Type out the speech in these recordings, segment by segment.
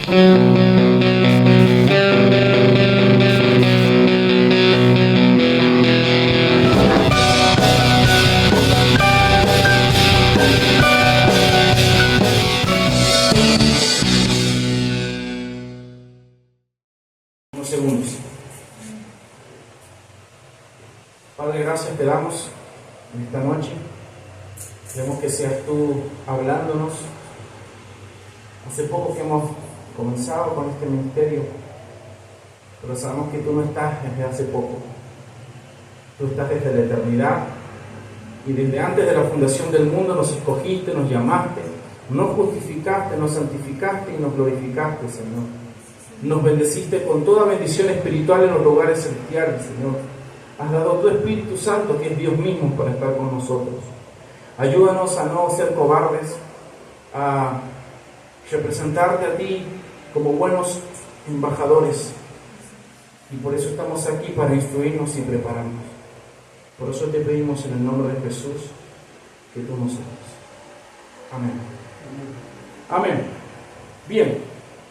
Unos segundos. Padre, gracias te damos en esta noche. Queremos que seas tú hablándonos. Hace poco que hemos comenzado con este ministerio, pero sabemos que tú no estás desde hace poco. Tú estás desde la eternidad y desde antes de la fundación del mundo nos escogiste, nos llamaste, nos justificaste, nos santificaste y nos glorificaste, Señor. Nos bendeciste con toda bendición espiritual en los lugares celestiales, Señor. Has dado tu Espíritu Santo, que es Dios mismo, para estar con nosotros. Ayúdanos a no ser cobardes, a representarte a ti como buenos embajadores. Y por eso estamos aquí, para instruirnos y prepararnos. Por eso te pedimos en el nombre de Jesús que tú nos hagas. Amén. Amén. Bien,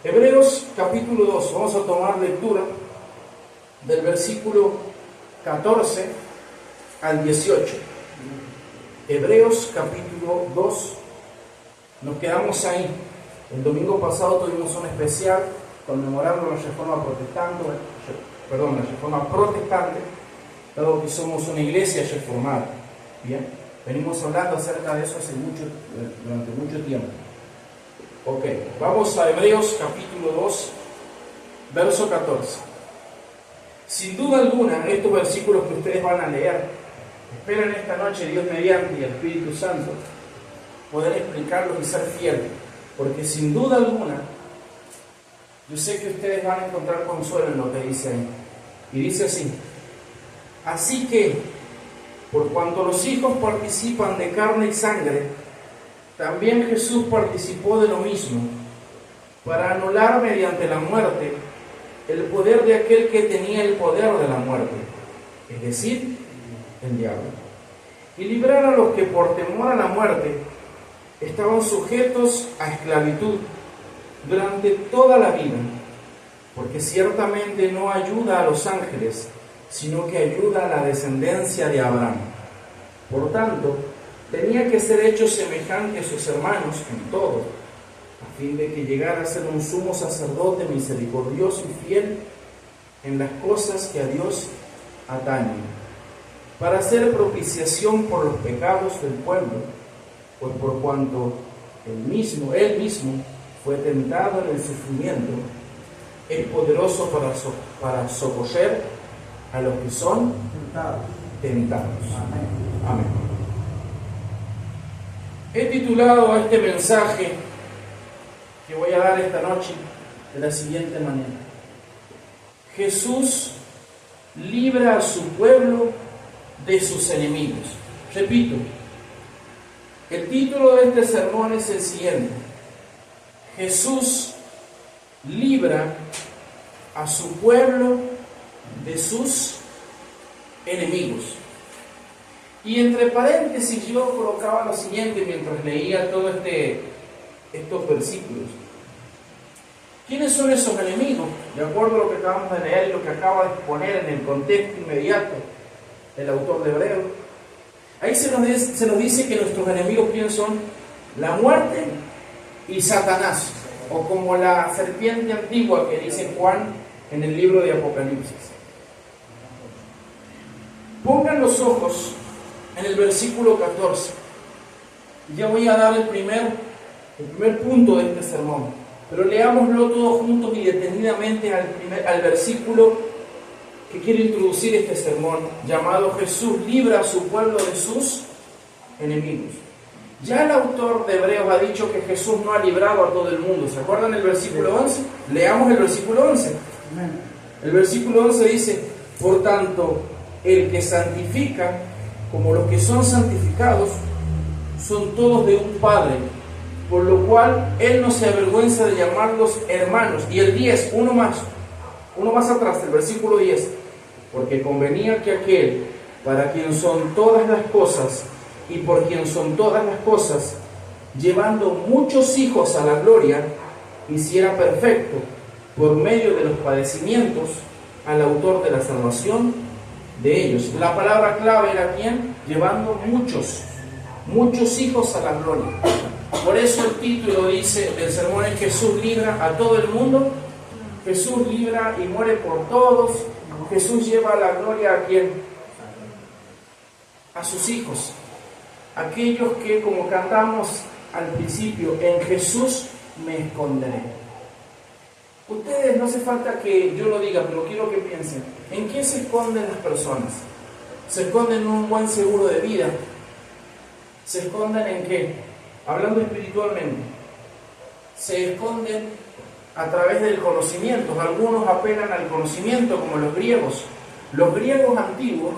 Hebreos capítulo 2. Vamos a tomar lectura del versículo 14 al 18. Hebreos capítulo 2. Nos quedamos ahí. El domingo pasado tuvimos un especial conmemorando la Reforma Protestante, dado que somos una iglesia reformada. Bien, venimos hablando acerca de eso durante mucho tiempo. Ok, vamos a Hebreos capítulo 2, verso 14. Sin duda alguna, estos versículos que ustedes van a leer, esperen esta noche, Dios mediante y el Espíritu Santo, poder explicarlos y ser fieles. Porque sin duda alguna, yo sé que ustedes van a encontrar consuelo en lo que dice ahí. Y dice así: así que, por cuanto los hijos participan de carne y sangre, también Jesús participó de lo mismo, para anular mediante la muerte el poder de aquel que tenía el poder de la muerte, es decir, el diablo, y librar a los que por temor a la muerte estaban sujetos a esclavitud durante toda la vida, porque ciertamente no ayuda a los ángeles, sino que ayuda a la descendencia de Abraham. Por tanto, tenía que ser hecho semejante a sus hermanos en todo, a fin de que llegara a ser un sumo sacerdote misericordioso y fiel en las cosas que a Dios atañen, para hacer propiciación por los pecados del pueblo, pues por cuanto él mismo fue tentado en el sufrimiento, es poderoso para socorrer a los que son tentados. Amén. He titulado a este mensaje que voy a dar esta noche de la siguiente manera: Jesús libra a su pueblo de sus enemigos. Repito, el título de este sermón es el siguiente: Jesús libra a su pueblo de sus enemigos. Y entre paréntesis yo colocaba lo siguiente mientras leía todos estos versículos. ¿Quiénes son esos enemigos? De acuerdo a lo que acabamos de leer y lo que acaba de exponer en el contexto inmediato el autor de Hebreos, ahí se nos dice que nuestros enemigos, ¿quiénes son? La muerte y Satanás, o como la serpiente antigua que dice Juan en el libro de Apocalipsis. Pongan los ojos en el versículo 14. Ya voy a dar el primer punto de este sermón, pero leámoslo todos juntos y detenidamente al versículo que quiere introducir este sermón, llamado Jesús libra a su pueblo de sus enemigos. Ya el autor de Hebreos ha dicho que Jesús no ha librado a todo el mundo. ¿Se acuerdan el versículo 11? Leamos el versículo 11. El versículo 11 dice: por tanto, el que santifica, como los que son santificados, son todos de un Padre, por lo cual Él no se avergüenza de llamarlos hermanos. Y el 10, uno más atrás, el versículo 10: porque convenía que aquel para quien son todas las cosas y por quien son todas las cosas, llevando muchos hijos a la gloria, hiciera perfecto por medio de los padecimientos al autor de la salvación de ellos. La palabra clave era ¿quién? Llevando muchos hijos a la gloria. Por eso el título dice del sermón es Jesús libra a todo el mundo. Jesús libra y muere por todos. Jesús lleva a la gloria a ¿quién? A sus hijos. Aquellos que, como cantamos al principio, en Jesús me esconderé. Ustedes no hace falta que yo lo diga, pero quiero que piensen. ¿En qué se esconden las personas? ¿Se esconden en un buen seguro de vida? ¿Se esconden en qué? Hablando espiritualmente. Se esconden a través del conocimiento. Algunos apelan al conocimiento, como los griegos. Los griegos antiguos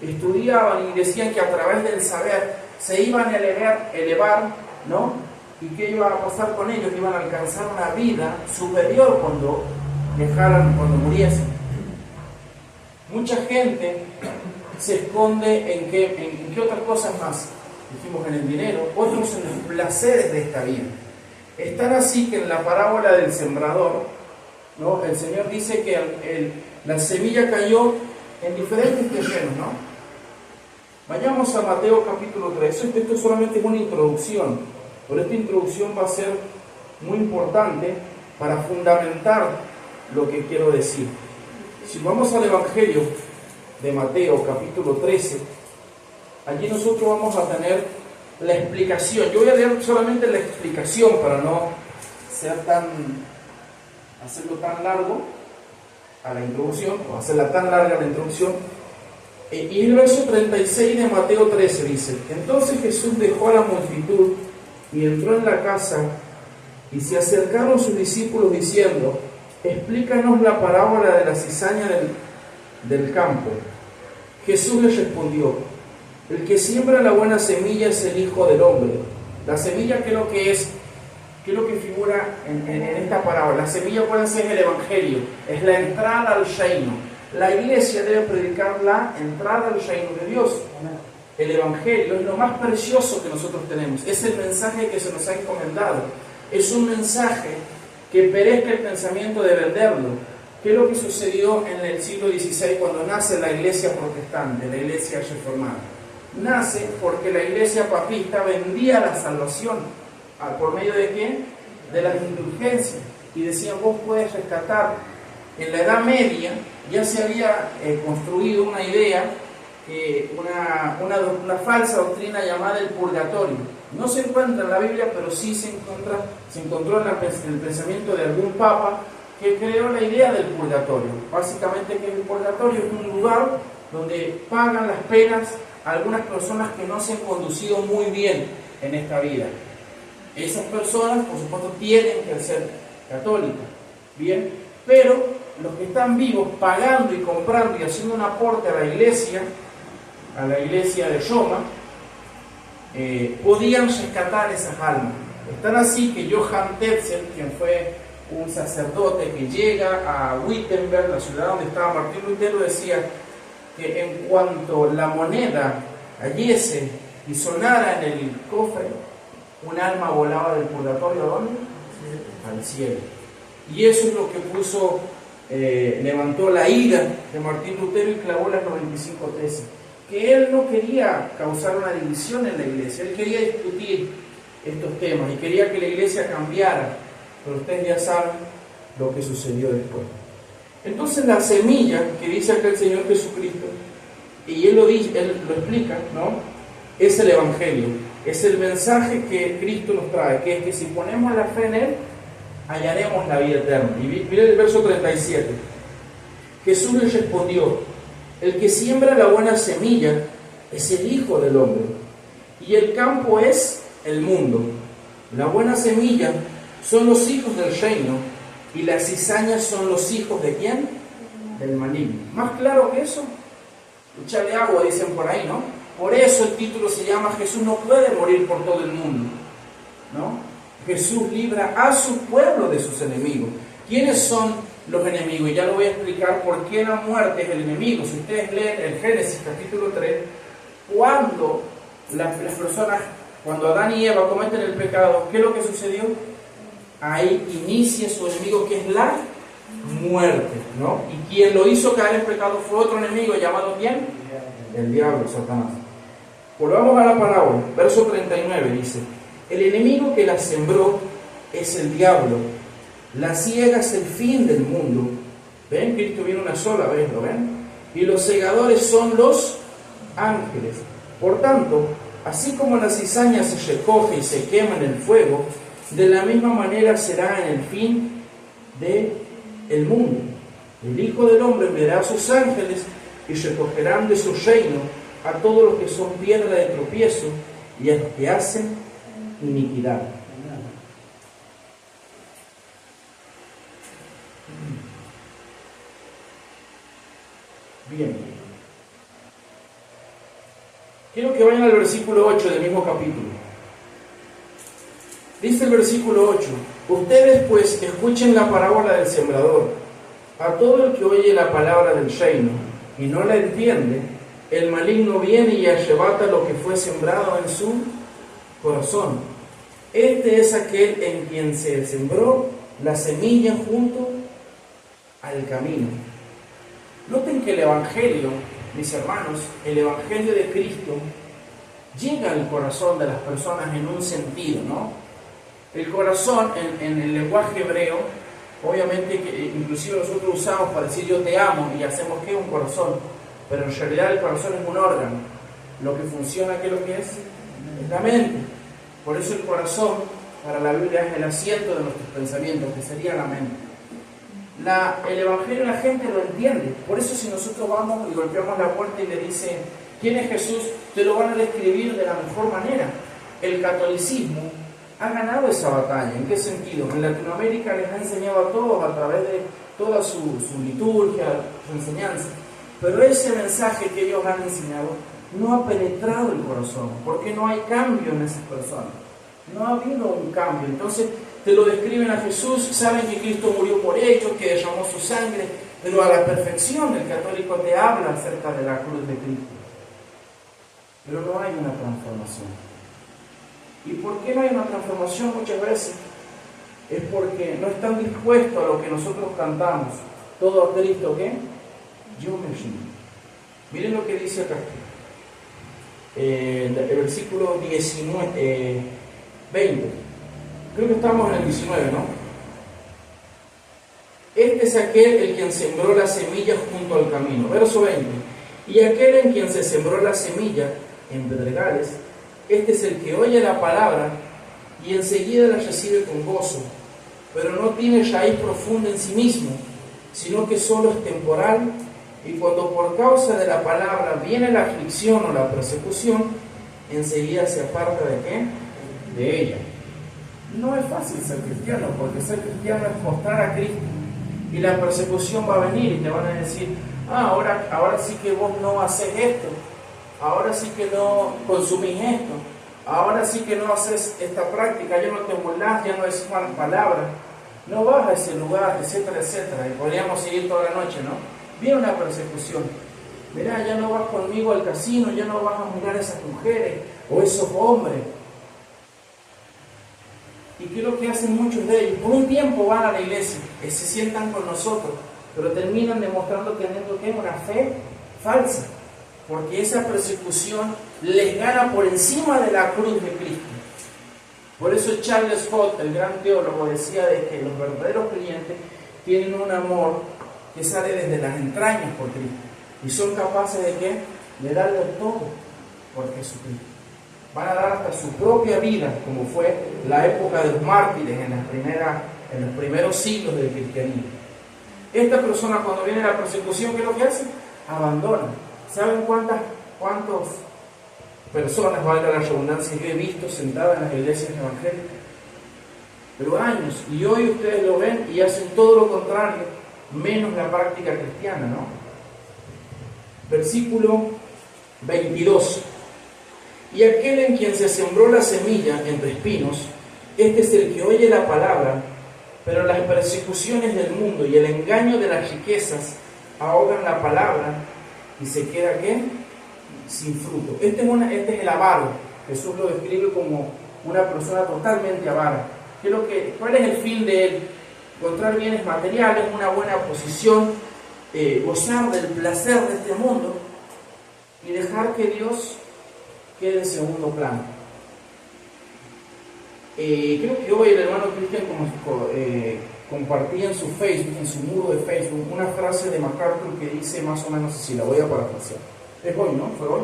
estudiaban y decían que a través del saber se iban a elevar, ¿no? ¿Y qué iba a pasar con ellos? Iban a alcanzar una vida superior cuando muriesen. Mucha gente se esconde en qué otras cosas más. Dijimos en el dinero, otros en los placeres de esta vida. Es tan así que en la parábola del sembrador, ¿no? El Señor dice que la semilla cayó en diferentes terrenos, ¿no? Vayamos a Mateo capítulo 3. Esto solamente es una introducción. Pero esta introducción va a ser muy importante para fundamentar lo que quiero decir. Si vamos al Evangelio de Mateo, capítulo 13, allí nosotros vamos a tener la explicación. Yo voy a leer solamente la explicación para no hacerlo tan largo a la introducción, o hacerla tan larga la introducción. Y el verso 36 de Mateo 13 dice: Entonces Jesús dejó a la multitud y entró en la casa, y se acercaron sus discípulos diciendo: Explícanos la parábola de la cizaña del campo. Jesús les respondió: El que siembra la buena semilla es el Hijo del Hombre. La semilla, ¿qué es lo que es? ¿Qué es lo que figura en esta parábola? La semilla puede ser el Evangelio, es la entrada al reino. La iglesia debe predicar la entrada al reino de Dios. El Evangelio es lo más precioso que nosotros tenemos. Es el mensaje que se nos ha encomendado. Es un mensaje que perezca el pensamiento de venderlo. ¿Qué es lo que sucedió en el siglo XVI cuando nace la iglesia protestante, la iglesia reformada? Nace porque la iglesia papista vendía la salvación. ¿Por medio de quién? De las indulgencias. Y decían, vos puedes rescatar. En la Edad Media ya se había construido una idea, una falsa doctrina llamada el purgatorio. No se encuentra en la Biblia, pero sí se encontró en el pensamiento de algún papa que creó la idea del purgatorio. Básicamente, que el purgatorio es un lugar donde pagan las penas a algunas personas que no se han conducido muy bien en esta vida. Esas personas, por supuesto, tienen que ser católicas, ¿bien? Pero los que están vivos, pagando y comprando y haciendo un aporte a la iglesia de Roma, podían rescatar esas almas. Es tan así que Johann Tetzel, quien fue un sacerdote que llega a Wittenberg, la ciudad donde estaba Martín Lutero, decía que en cuanto la moneda cayese y sonara en el cofre, un alma volaba del purgatorio ¿a dónde? Al cielo. Y eso es lo que levantó la ira de Martín Lutero y clavó las 95 tesis. Que él no quería causar una división en la iglesia, él quería discutir estos temas y quería que la iglesia cambiara, pero ustedes ya saben lo que sucedió después. Entonces la semilla que dice acá el Señor Jesucristo, y él lo explica, ¿no? Es el Evangelio, es el mensaje que Cristo nos trae, que es que si ponemos la fe en Él, hallaremos la vida eterna. Y miren el verso 37. Jesús les respondió: El que siembra la buena semilla es el Hijo del Hombre, y el campo es el mundo. La buena semilla son los hijos del reino, y las cizañas son los hijos ¿de quién? Del maligno. ¿Más claro que eso? Echarle agua, dicen por ahí, ¿no? Por eso el título se llama Jesús no puede morir por todo el mundo, ¿no? Jesús libra a su pueblo de sus enemigos. ¿Quiénes son los enemigos? Y ya lo voy a explicar por qué la muerte es el enemigo. Si ustedes leen el Génesis capítulo 3, cuando las personas, cuando Adán y Eva cometen el pecado, ¿qué es lo que sucedió? ahí inicia su enemigo, que es la muerte, ¿no? Y quien lo hizo caer en pecado fue otro enemigo llamado ¿quién? El diablo, Satanás. Volvamos a la parábola, verso 39 dice: el enemigo que la sembró es el diablo, la ciega es el fin del mundo. ¿Ven? Cristo viene una sola vez, ¿lo ven? Y los segadores son los ángeles. Por tanto, así como la cizaña se recoge y se quema en el fuego, de la misma manera será en el fin del mundo. El Hijo del Hombre enviará a sus ángeles y recogerán de su reino a todos los que son piedra de tropiezo y a los que hacen iniquidad. Bien. Quiero que vayan al versículo 8 del mismo capítulo. Dice el versículo 8: ustedes pues escuchen la parábola del sembrador. A todo el que oye la palabra del reino y no la entiende, el maligno viene y arrebata lo que fue sembrado en su corazón. Este es aquel en quien se sembró la semilla junto al camino. Noten que el Evangelio, mis hermanos, el Evangelio de Cristo llega al corazón de las personas en un sentido, ¿no? El corazón en el lenguaje hebreo, obviamente que inclusive nosotros usamos para decir yo te amo y hacemos ¿qué? Un corazón, pero en realidad el corazón es un órgano. Lo que funciona, ¿qué es lo que es? Es la mente. Por eso el corazón para la Biblia es el asiento de nuestros pensamientos, que sería la mente. El Evangelio la gente lo entiende. Por eso si nosotros vamos y golpeamos la puerta y le dicen ¿quién es Jesús?, te lo van a describir de la mejor manera. El catolicismo ha ganado esa batalla. ¿En qué sentido? En Latinoamérica les ha enseñado a todos a través de toda su liturgia, su enseñanza, pero ese mensaje que ellos han enseñado no ha penetrado el corazón, porque no hay cambio en esas personas. No ha habido un cambio. Entonces te lo describen a Jesús, saben que Cristo murió por ellos, que derramó su sangre, pero a la perfección el católico te habla acerca de la cruz de Cristo. Pero no hay una transformación. ¿Y por qué no hay una transformación muchas veces? Es porque no están dispuestos a lo que nosotros cantamos. Todo a Cristo, ¿qué? Yo me rindo. Miren lo que dice acá. El versículo 20. Creo que estamos en el 19, ¿no? Este es aquel en quien sembró la semilla junto al camino. Verso 20. Y aquel en quien se sembró la semilla en pedregales, este es el que oye la palabra y enseguida la recibe con gozo, pero no tiene raíz profunda en sí mismo, sino que solo es temporal, y cuando por causa de la palabra viene la aflicción o la persecución, enseguida se aparta ¿de qué? De ella. No es fácil ser cristiano, porque ser cristiano es mostrar a Cristo, y la persecución va a venir y te van a decir ahora sí que vos no haces esto, ahora sí que no consumís esto, ahora sí que no haces esta práctica, ya no te burlas, ya no es mal palabra, no vas a ese lugar, etcétera, etcétera. Y podríamos seguir toda la noche, ¿no? Viene una persecución. Mirá, ya no vas conmigo al casino, ya no vas a mirar a esas mujeres o esos hombres. ¿Y qué es lo que hacen muchos de ellos? Por un tiempo van a la iglesia, se sientan con nosotros, pero terminan demostrando teniendo que una fe falsa, porque esa persecución les gana por encima de la cruz de Cristo. Por eso Charles Scott, el gran teólogo, decía de que los verdaderos creyentes tienen un amor que sale desde las entrañas por Cristo, y son capaces de ¿qué? De darlo todo por Jesucristo. Van a dar hasta su propia vida, como fue la época de los mártires en los primeros siglos del cristianismo. Esta persona, cuando viene la persecución, ¿qué es lo que hace? Abandona. ¿Saben cuántas personas, valga la redundancia, yo he visto sentadas en las iglesias evangélicas? Pero años, y hoy ustedes lo ven y hacen todo lo contrario, menos la práctica cristiana, ¿no? Versículo 22. Y aquel en quien se sembró la semilla entre espinos, este es el que oye la palabra, pero las persecuciones del mundo y el engaño de las riquezas ahogan la palabra y se queda ¿qué? Sin fruto. Este es el avaro. Jesús lo describe como una persona totalmente avara. ¿Cuál es el fin de él? Encontrar bienes materiales, una buena posición, gozar del placer de este mundo y dejar que Dios quede en segundo plano. Creo que hoy el hermano Cristian compartía en su Facebook, en su muro de Facebook, una frase de MacArthur que dice más o menos así, la voy a parafrasear. Es hoy, ¿no? Fue hoy.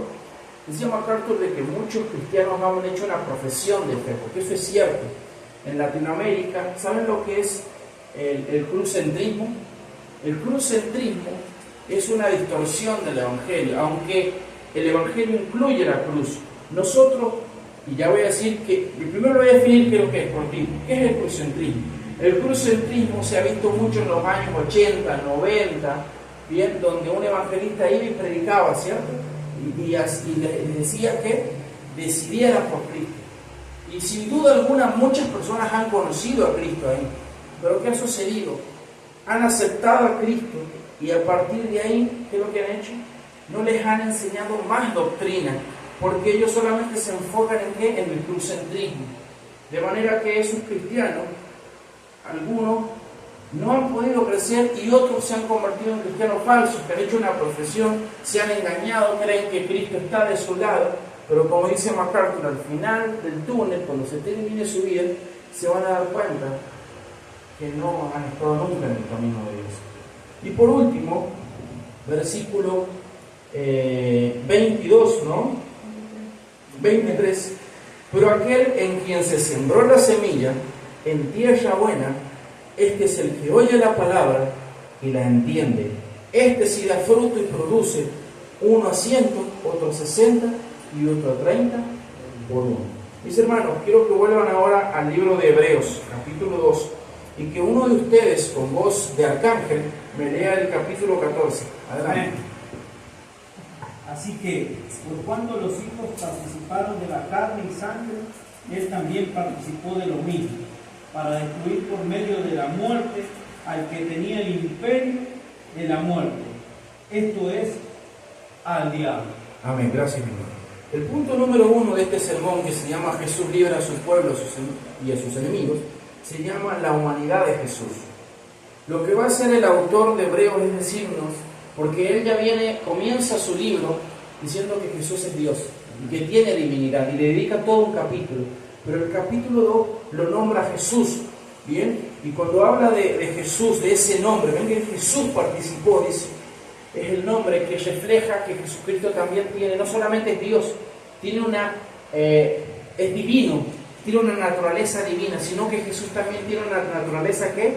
Decía MacArthur de que muchos cristianos no han hecho una profesión de fe, porque eso es cierto. En Latinoamérica, ¿saben lo que es el cruzcentrismo? El cruzcentrismo es una distorsión del Evangelio, aunque el Evangelio incluye la cruz. Nosotros, y ya voy a decir que, primero lo voy a definir qué es lo que es por ti. ¿Qué es el cruzcentrismo? El cruzcentrismo se ha visto mucho en los años 80, 90, bien, donde un evangelista iba y predicaba, ¿cierto? Y les decía que decidieran por Cristo. Y sin duda alguna muchas personas han conocido a Cristo ahí. Pero ¿qué ha sucedido? Han aceptado a Cristo y a partir de ahí, ¿qué es lo que han hecho? No les han enseñado más doctrina, porque ellos solamente se enfocan en ¿qué? En el cruzcentrismo. De manera que esos cristianos, algunos no han podido crecer y otros se han convertido en cristianos falsos, que han hecho una profesión, se han engañado, creen que Cristo está de su lado, pero como dice MacArthur, al final del túnel, cuando se termine su vida, se van a dar cuenta que no han estado nunca en el camino de Dios. Y por último, versículo 22, ¿no? 23. Pero aquel en quien se sembró la semilla, en tierra buena, este es el que oye la palabra y la entiende. Este sí da fruto y produce, uno a 100, otro a 60 y otro a 30 por uno. Mis hermanos, quiero que vuelvan ahora al libro de Hebreos, capítulo 2, y que uno de ustedes, con voz de arcángel, me lea el capítulo 14. Adelante. Así que, por cuanto los hijos participaron de la carne y sangre, él también participó de lo mismo, para destruir por medio de la muerte al que tenía el imperio de la muerte, esto es, al diablo. Amén, gracias, mi hermano. El punto número 1 de este sermón, que se llama Jesús libra a su pueblo y a sus enemigos, se llama la humanidad de Jesús. Lo que va a hacer el autor de Hebreos es decirnos, porque él ya comienza su libro diciendo que Jesús es Dios y que tiene divinidad y le dedica todo un capítulo, pero el capítulo 2 lo nombra Jesús, ¿bien? Y cuando habla de Jesús, de ese nombre, ven que Jesús participó, dice, es el nombre que refleja que Jesucristo también tiene, no solamente es Dios, tiene es divino, tiene una naturaleza divina, sino que Jesús también tiene una naturaleza ¿qué?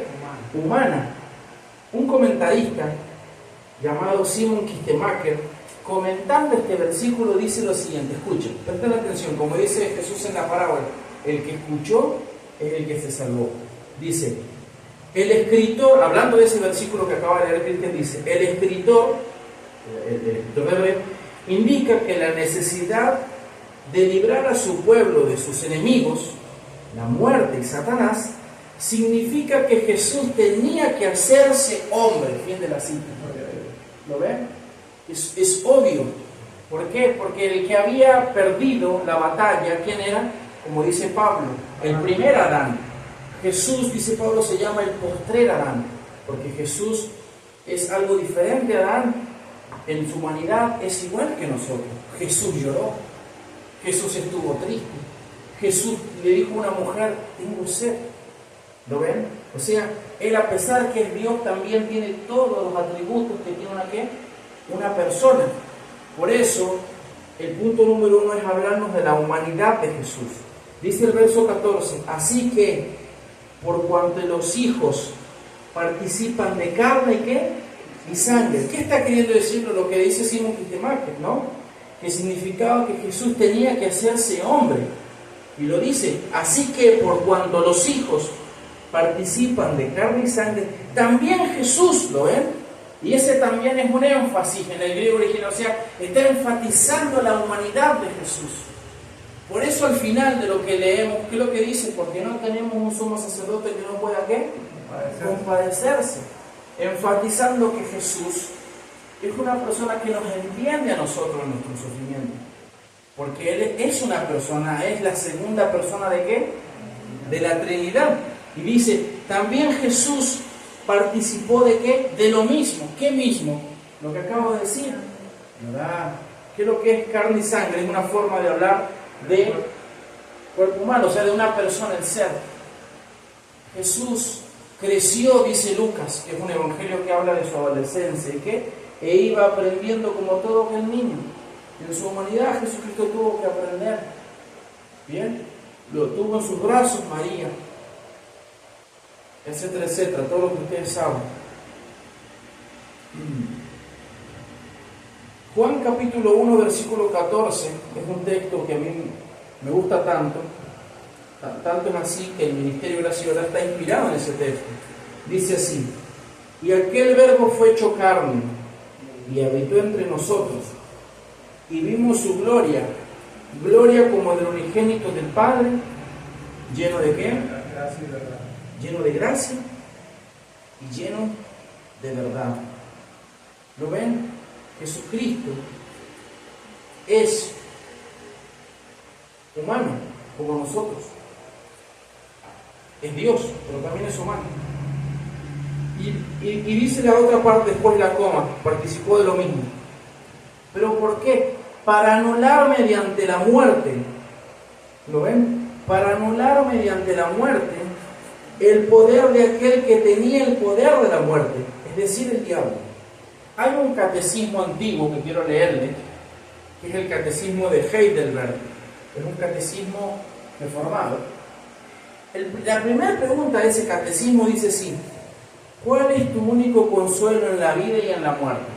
Humana. Un comentarista llamado Simon Kistemaker, comentando este versículo, dice lo siguiente, escuchen, presten atención, como dice Jesús en la parábola, el que escuchó es el que se salvó. Dice, el escritor, hablando de ese versículo que acaba de leer Cristian, dice, el escritor de Hebreos, indica que la necesidad de librar a su pueblo de sus enemigos, la muerte y Satanás, significa que Jesús tenía que hacerse hombre. Fin de la cita. ¿Lo ven? Es obvio. ¿Por qué? Porque el que había perdido la batalla, ¿quién era? Como dice Pablo, el primer Adán. Jesús, dice Pablo, se llama el postrer Adán, porque Jesús es algo diferente a Adán. En su humanidad es igual que nosotros. Jesús lloró, Jesús estuvo triste, Jesús le dijo a una mujer, tengo sed. ¿Lo ven? O sea, él, a pesar que es Dios, también tiene todos los atributos que tiene una persona. Por eso, el punto número 1 es hablarnos de la humanidad de Jesús. Dice el verso 14, así que, por cuanto los hijos participan de carne, ¿qué? Y sangre. ¿Qué está queriendo decir lo que dice Simon Kistemaker, no? Que significaba que Jesús tenía que hacerse hombre. Y lo dice, así que por cuanto los hijos participan de carne y sangre, también Jesús, ¿lo ven? Y ese también es un énfasis en el griego original, o sea, está enfatizando la humanidad de Jesús. Por eso al final de lo que leemos, ¿qué es lo que dice? Porque no tenemos un sumo sacerdote que no pueda, ¿qué? Compadecerse. Enfatizando que Jesús es una persona que nos entiende a nosotros en nuestro sufrimiento. Porque Él es una persona, es la segunda persona ¿de qué? de la Trinidad. Y dice, también Jesús participó ¿de qué? De lo mismo. ¿Qué mismo? Lo que acabo de decir, ¿verdad? ¿Qué es lo que es carne y sangre? Es una forma de hablar de cuerpo humano, o sea, de una persona, el ser. Jesús creció, dice Lucas, que es un evangelio que habla de su adolescencia, ¿qué? E iba aprendiendo como todo el niño. En su humanidad Jesucristo tuvo que aprender. Bien, lo tuvo en sus brazos María, etcétera, etcétera, todo lo que ustedes saben. Juan capítulo 1, versículo 14, es un texto que a mí me gusta tanto es así que el ministerio de la ciudad está inspirado en ese texto. Dice así: y aquel verbo fue hecho carne y habitó entre nosotros, y vimos su gloria, gloria como del unigénito del Padre, lleno de ¿qué? Gracia y verdad. Lleno de gracia y lleno de verdad. ¿Lo ven? Jesucristo es humano como nosotros. Es Dios, pero también es humano. Y dice la otra parte después la coma, participó de lo mismo. ¿Pero por qué? Para anular mediante la muerte, ¿lo ven? Para anular mediante la muerte el poder de aquel que tenía el poder de la muerte, es decir, el diablo. Hay un catecismo antiguo que quiero leerle, que es el catecismo de Heidelberg. Es un catecismo reformado. La primera pregunta de ese catecismo dice así: ¿cuál es tu único consuelo en la vida y en la muerte?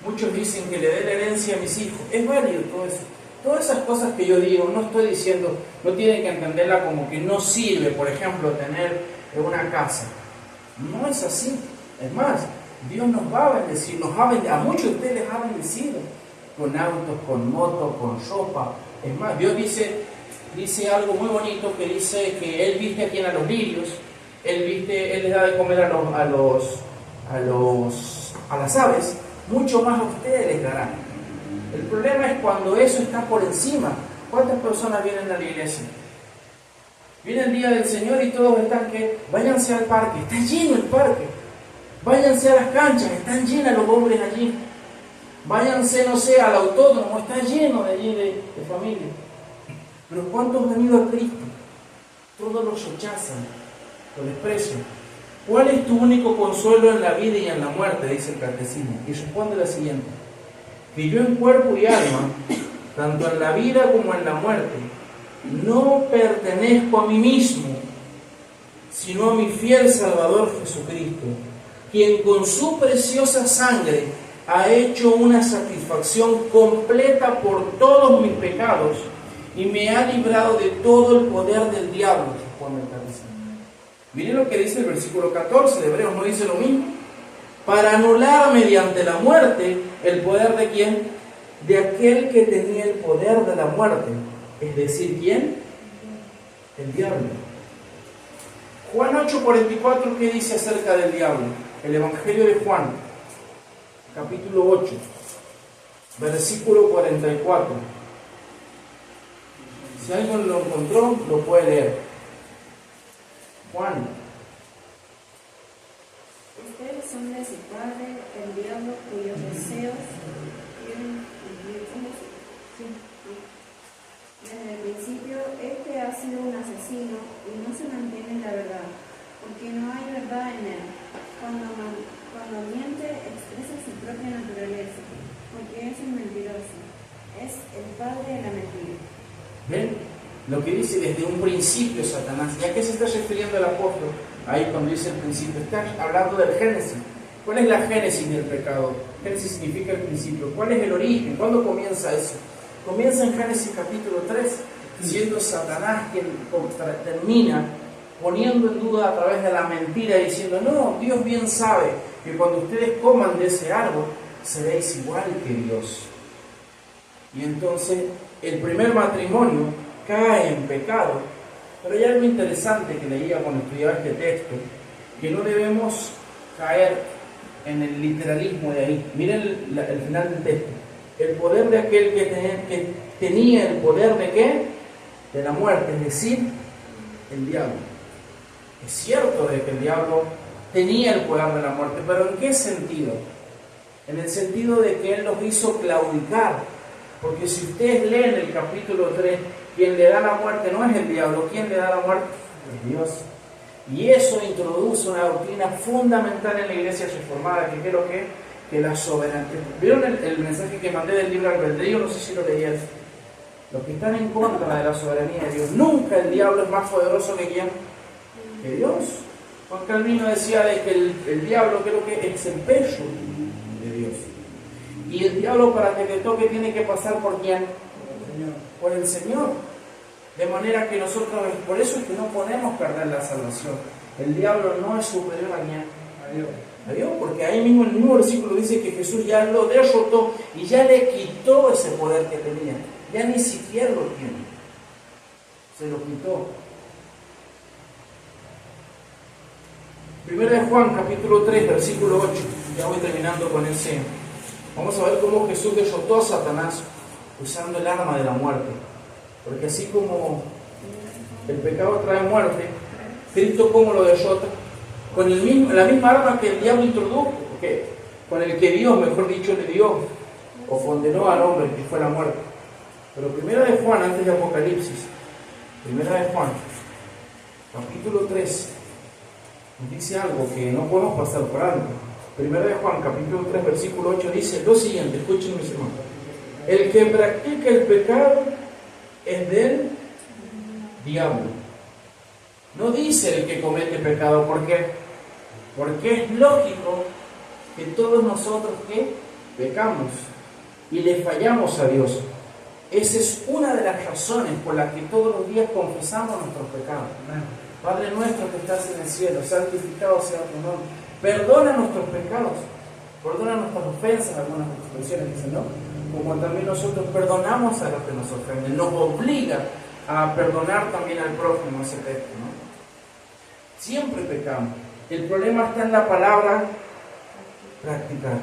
Muchos dicen que le dé la herencia a mis hijos. Es válido todo eso. Todas esas cosas que yo digo, no estoy diciendo, no tienen que entenderla como que no sirve, por ejemplo, tener una casa. No es así. Es más, Dios nos va a bendecir, a muchos de ustedes les ha bendecido con autos, con motos, con ropa. Es más, Dios dice algo muy bonito, que dice que Él viste a quien, a los lirios, Él les da de comer a las aves, mucho más a ustedes les dará. El problema es cuando eso está por encima. ¿Cuántas personas vienen a la iglesia? Viene el día del Señor y todos están que váyanse al parque, está lleno el parque. Váyanse a las canchas, están llenos los hombres allí. Váyanse, no sé, al autódromo, está lleno de allí de familia. Pero ¿cuántos han venido a Cristo? Todos los rechazan, lo desprecian. ¿Cuál es tu único consuelo en la vida y en la muerte? Dice el catecismo. Y responde la siguiente: que yo en cuerpo y alma, tanto en la vida como en la muerte, no pertenezco a mí mismo, sino a mi fiel Salvador Jesucristo, quien con su preciosa sangre ha hecho una satisfacción completa por todos mis pecados y me ha librado de todo el poder del diablo, responde el catecismo. Miren lo que dice el versículo 14 de Hebreos, ¿no dice lo mismo? Para anular mediante la muerte el poder de ¿quién? De aquel que tenía el poder de la muerte. Es decir, ¿quién? El diablo. Juan 8:44, ¿qué dice acerca del diablo? El Evangelio de Juan, capítulo 8, versículo 44. Si alguien lo encontró, lo puede leer. Juan. Ustedes son de su padre, el diablo, cuyos deseos quieren cumplir. Desde el principio, este ha sido un asesino y no se mantiene en la verdad, porque no hay verdad en él. Cuando miente, expresa su propia naturaleza, porque es un mentiroso. Es el padre de la mentira. ¿Ven? Lo que dice desde un principio Satanás. ¿Y a qué se está refiriendo el apóstol? Ahí cuando dice el principio, está hablando del Génesis. ¿Cuál es la génesis del pecado? Génesis significa el principio. ¿Cuál es el origen? ¿Cuándo comienza eso? Comienza en Génesis capítulo 3, siendo Satanás quien termina poniendo en duda a través de la mentira, diciendo: no, Dios bien sabe que cuando ustedes coman de ese árbol, seréis igual que Dios. Y entonces el primer matrimonio cae en pecado. Pero hay algo interesante que leía cuando estudiaba este texto, que no debemos caer en el literalismo de ahí. Miren el final del texto: el poder de aquel que tenía el poder de ¿qué? de la muerte, es decir, el diablo. Es cierto de que el diablo tenía el poder de la muerte, pero ¿en qué sentido? En el sentido de que él los hizo claudicar, porque si ustedes leen el capítulo 3, quien le da la muerte no es el diablo, quien le da la muerte es Dios. Y eso introduce una doctrina fundamental en la iglesia reformada, que creo que la soberanía. ¿Vieron el mensaje que mandé del libro Albedrío? No sé si lo leyeron. Los que están en contra de la soberanía de Dios, nunca el diablo es más poderoso que quién, que Dios. Juan Calvino decía de que el diablo creo que es el pecho de Dios. Y el diablo, para que le toque, tiene que pasar por quién, por el Señor. De manera que nosotros, por eso es que no podemos perder la salvación. El diablo no es superior a quién, a Dios, porque ahí mismo el mismo versículo dice que Jesús ya lo derrotó y ya le quitó ese poder que tenía. Ya ni siquiera lo tiene. Se lo quitó. Primera de Juan, capítulo 3, versículo 8. Ya voy terminando con ese. Vamos a ver cómo Jesús derrotó a Satanás usando el arma de la muerte. Porque así como el pecado trae muerte, Cristo ¿cómo lo derrota? Con la misma arma que el diablo introdujo, con el que Dios, mejor dicho, le dio o condenó al hombre, que fue la muerte. Pero primera de Juan, antes de Apocalipsis, primera de Juan, capítulo 3, nos dice algo que no podemos pasar por alto. Primera de Juan, capítulo 3, versículo 8, dice lo siguiente, escuchen mis hermanos. El que practica el pecado es del diablo. No dice el que comete pecado, ¿por qué? Porque es lógico que todos nosotros que pecamos y le fallamos a Dios. Esa es una de las razones por las que todos los días confesamos nuestros pecados. Padre nuestro que estás en el cielo, santificado sea tu nombre. Perdona nuestros pecados, perdona nuestras ofensas, algunas expresiones dicen, ¿no? Como también nosotros perdonamos a los que nos ofenden. Nos obliga a perdonar también al prójimo ese pecado, ¿no? Siempre pecamos. El problema está en la palabra practicar.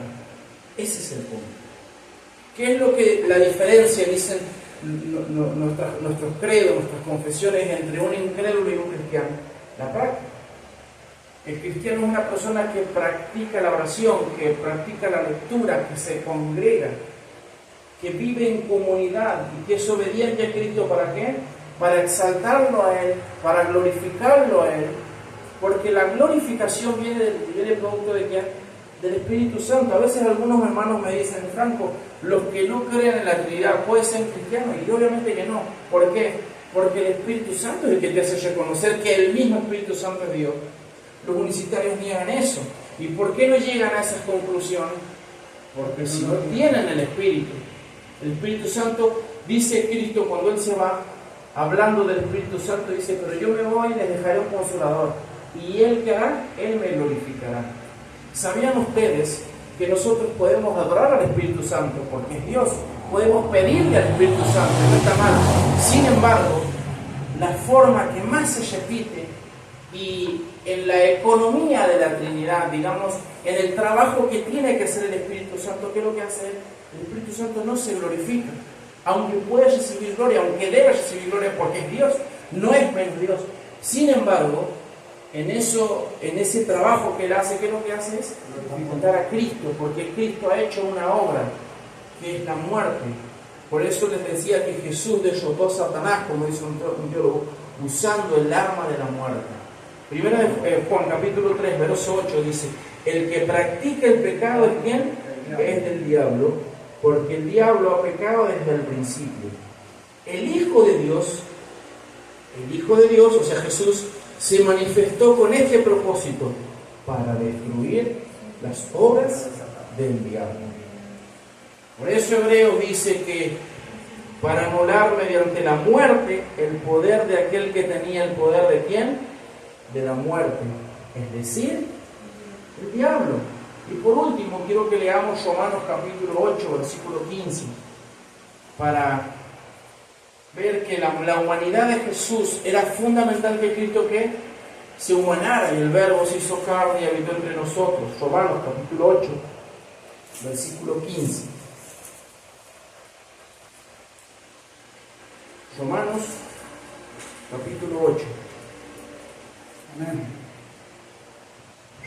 Ese es el punto. ¿Qué es lo que la diferencia, dicen nuestros credos, nuestras confesiones, entre un incrédulo y un cristiano? La práctica. El cristiano es una persona que practica la oración, que practica la lectura, que se congrega, que vive en comunidad y que es obediente a Cristo. ¿Para qué? Para exaltarlo a Él, para glorificarlo a Él. Porque la glorificación viene producto de ¿qué? Del Espíritu Santo. A veces algunos hermanos me dicen, Franco, los que no creen en la Trinidad pueden ser cristianos, y obviamente que no. ¿Por qué? Porque el Espíritu Santo es el que te hace reconocer que el mismo Espíritu Santo es Dios. Los unicitarios niegan eso. ¿Y por qué no llegan a esas conclusiones? Porque si no tienen el Espíritu Santo, dice Cristo cuando Él se va, hablando del Espíritu Santo, dice, pero yo me voy y les dejaré un consolador, y Él que hará, Él me glorificará. ¿Sabían ustedes que nosotros podemos adorar al Espíritu Santo porque es Dios? Podemos pedirle al Espíritu Santo, no está mal. Sin embargo, la forma que más se repite y en la economía de la Trinidad, digamos, en el trabajo que tiene que hacer el Espíritu Santo, ¿qué es lo que hace? El Espíritu Santo no se glorifica, aunque puede recibir gloria, aunque debe recibir gloria porque es Dios, no es menos Dios. Sin embargo, en ese trabajo que Él hace, ¿qué es lo que hace? Es glorificar a Cristo, porque Cristo ha hecho una obra que es la muerte. Por eso les decía que Jesús derrotó a Satanás, como dice un teólogo, usando el arma de la muerte. Primera de Juan, capítulo 3, verso 8, dice, el que practica el pecado es ¿quién? Es del diablo, porque el diablo ha pecado desde el principio. El Hijo de Dios, o sea Jesús, se manifestó con este propósito, para destruir las obras del diablo. Por eso Hebreos dice que para anular mediante la muerte el poder de aquel que tenía el poder de ¿quién? De la muerte, es decir, el diablo. Y por último quiero que leamos Romanos capítulo 8, versículo 15, para ver que la humanidad de Jesús era fundamental que Cristo que se humanara, y el Verbo se hizo carne y habitó entre nosotros. Romanos capítulo 8, versículo 15. Romanos capítulo 8. Amén.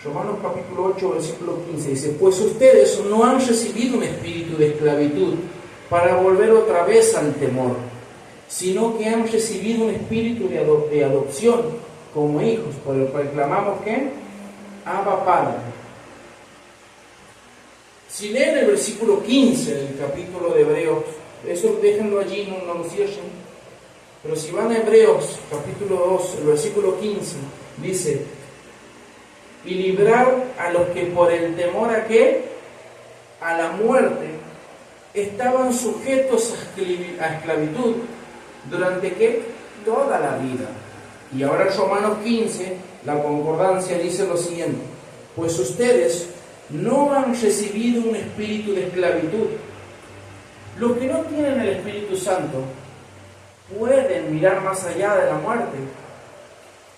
Romanos capítulo 8, versículo 15 dice: pues ustedes no han recibido un espíritu de esclavitud para volver otra vez al temor, sino que han recibido un espíritu de adopción como hijos, por el cual clamamos que Abba Padre. Si leen el versículo 15 del capítulo de Hebreos, eso déjenlo allí, no lo cierren, pero si van a Hebreos capítulo 2, el versículo 15, dice: y librar a los que por el temor a qué, a la muerte, estaban sujetos a esclavitud, durante qué, toda la vida. Y ahora en Romanos 15, la concordancia dice lo siguiente: pues ustedes no han recibido un espíritu de esclavitud. Los que no tienen el Espíritu Santo pueden mirar más allá de la muerte.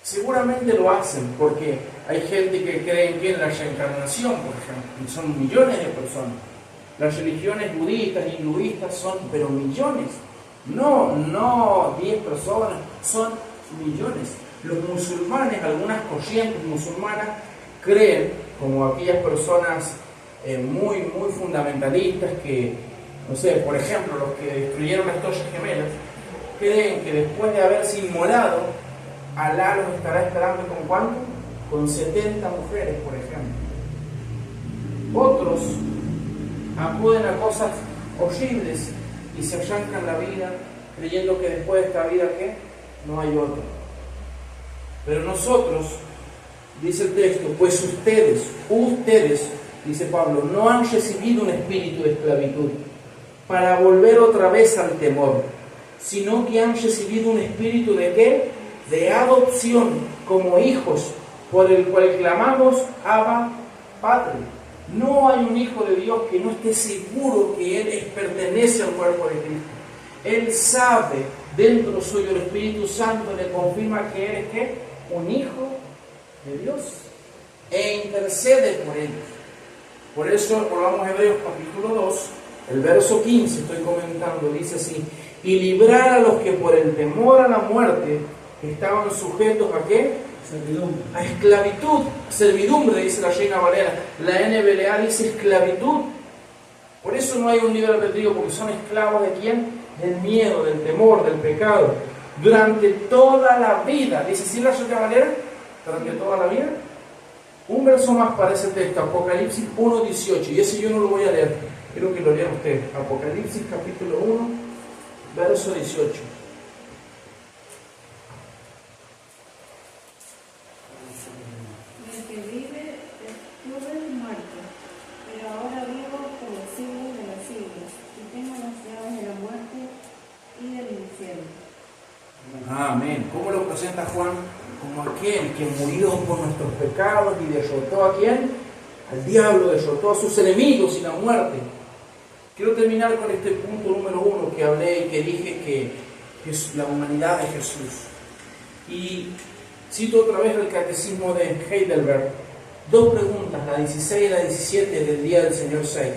Seguramente lo hacen, porque hay gente que cree en la reencarnación, por ejemplo, y son millones de personas. Las religiones budistas y hinduistas son, pero millones. No 10 personas, son millones. Los musulmanes, algunas corrientes musulmanas, creen, como aquellas personas muy fundamentalistas que, no sé, por ejemplo, los que destruyeron las Torres Gemelas, creen que después de haberse inmolado, Alá los estará esperando ¿con cuánto? Con 70 mujeres, por ejemplo. Otros acuden a cosas horribles y se arrancan la vida creyendo que después de esta vida, ¿qué? No hay otra. Pero nosotros, dice el texto, pues ustedes, dice Pablo, no han recibido un espíritu de esclavitud para volver otra vez al temor, sino que han recibido un espíritu de ¿qué? De adopción como hijos, por el cual clamamos Abba Padre. No hay un hijo de Dios que no esté seguro que él pertenece al cuerpo de Cristo. Él sabe, dentro suyo el Espíritu Santo le confirma que él es ¿qué? Un hijo de Dios, e intercede por ellos. Por eso volvamos a Hebreos capítulo 2, el verso 15, estoy comentando, dice así: y librar a los que por el temor a la muerte estaban sujetos ¿a qué? Servidumbre. A esclavitud, servidumbre, dice la Reina Valera. La NBLA dice esclavitud. Por eso no hay un libre albedrío, porque son esclavos de ¿quién? Del miedo, del temor, del pecado. Durante toda la vida, dice así la Reina Valera, durante toda la vida. Un verso más para ese texto, Apocalipsis 1:18, y ese yo no lo voy a leer, quiero que lo lean ustedes. Apocalipsis capítulo 1, verso 18. El que vive estuve muerto, pero ahora vivo por los siglos de los siglos, y tengo las llaves de la muerte y del infierno. Amén. ¿Cómo lo presenta Juan? Como aquel que murió por nuestros pecados y derrotó ¿a quién? Al diablo, derrotó a sus enemigos y la muerte. Quiero terminar con este punto número 1 que hablé y que dije que es la humanidad de Jesús. Y cito otra vez el catecismo de Heidelberg. 2 preguntas, la 16 y la 17 del día del Señor 6.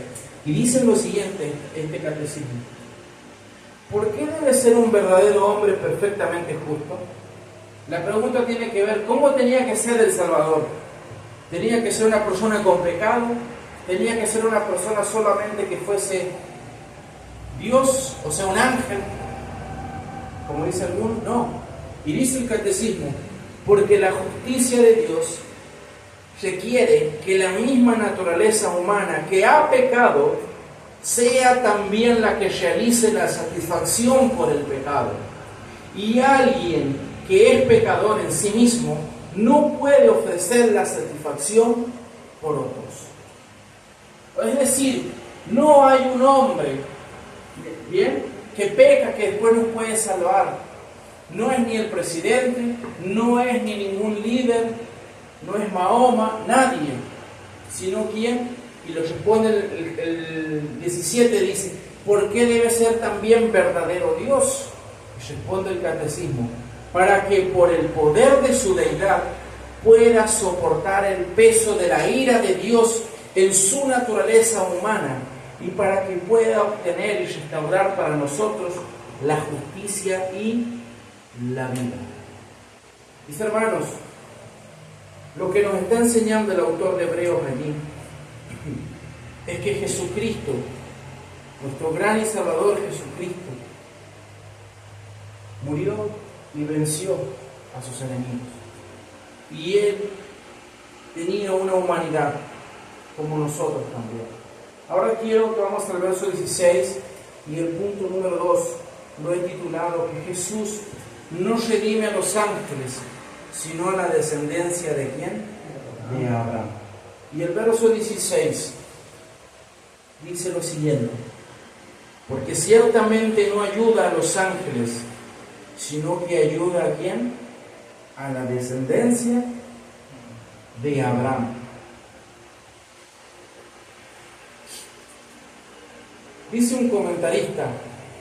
Y dicen lo siguiente, este catecismo: ¿por qué debe ser un verdadero hombre perfectamente justo? La pregunta tiene que ver, ¿cómo tenía que ser el Salvador? ¿Tenía que ser una persona con pecado? ¿Tenía que ser una persona solamente que fuese Dios, o sea, un ángel? Como dice algunos, no. Y dice el catecismo, porque la justicia de Dios requiere que la misma naturaleza humana que ha pecado sea también la que realice la satisfacción por el pecado. Y alguien que es pecador en sí mismo no puede ofrecer la satisfacción por otros. Es decir, no hay un hombre, ¿bien?, que peca que después nos puede salvar. No es ni el presidente, no es ni ningún líder, no es Mahoma, nadie. Sino ¿quién? Y lo responde el 17, dice, ¿por qué debe ser también verdadero Dios? Y responde el catecismo, para que por el poder de su deidad pueda soportar el peso de la ira de Dios en su naturaleza humana y para que pueda obtener y restaurar para nosotros la justicia y la vida. Mis hermanos, lo que nos está enseñando el autor de Hebreos allí es que Jesucristo, nuestro gran y Salvador Jesucristo, murió y venció a sus enemigos. Y Él tenía una humanidad como nosotros también. Ahora quiero que vamos al verso 16 y el punto número 2 lo he titulado que Jesús no redime a los ángeles, sino a la descendencia de ¿quién? De Abraham. Y el verso 16 dice lo siguiente: porque ciertamente no ayuda a los ángeles, sino que ayuda a ¿quién? A la descendencia de Abraham. Dice un comentarista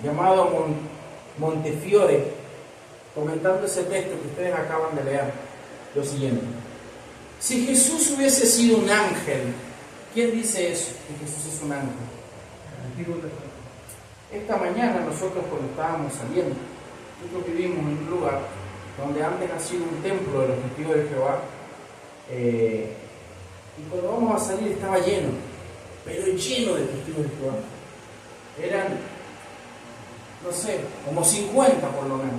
llamado Montefiore, comentando ese texto que ustedes acaban de leer, lo siguiente: si Jesús hubiese sido un ángel, ¿quién dice eso? Que Jesús es un ángel. Esta mañana nosotros, cuando estábamos saliendo, nosotros vivimos en un lugar donde antes ha sido un templo de los testigos de Jehová, y cuando vamos a salir estaba lleno, pero lleno de testigos de Jehová. Eran, no sé, como 50 por lo menos,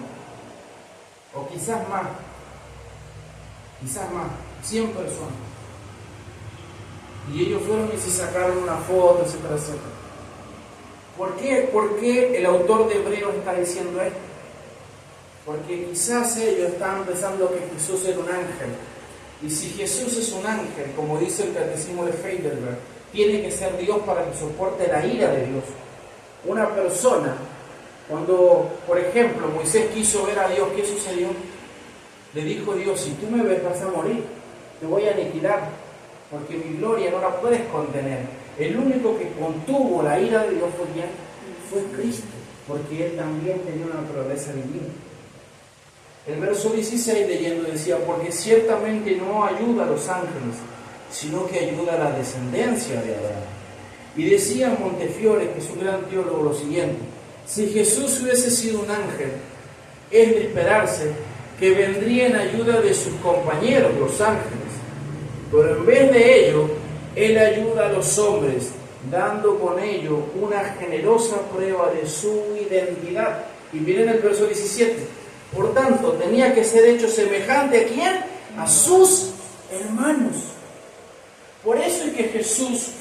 o quizás más, 100 personas. Y ellos fueron y se sacaron una foto, etcétera, etcétera. ¿Por qué el autor de Hebreos está diciendo esto? Porque quizás ellos estaban pensando que Jesús era un ángel. Y si Jesús es un ángel, como dice el catecismo de Heidelberg, tiene que ser Dios para que soporte la ira de Dios. Una persona, cuando, por ejemplo, Moisés quiso ver a Dios, ¿qué sucedió? Le dijo Dios: si tú me ves vas a morir, te voy a aniquilar, porque mi gloria no la puedes contener. El único que contuvo la ira de Dios fue ¿quién? Fue Cristo, porque Él también tenía una naturaleza divina. El verso 16 leyendo decía: porque ciertamente no ayuda a los ángeles, sino que ayuda a la descendencia de Abraham. Y decía Montefiore, que es un gran teólogo, lo siguiente: si Jesús hubiese sido un ángel, es de esperarse que vendría en ayuda de sus compañeros, los ángeles. Pero en vez de ello, Él ayuda a los hombres, dando con ello una generosa prueba de su identidad. Y miren el verso 17: por tanto, tenía que ser hecho semejante ¿a quién? A sus hermanos. Por eso es que Jesús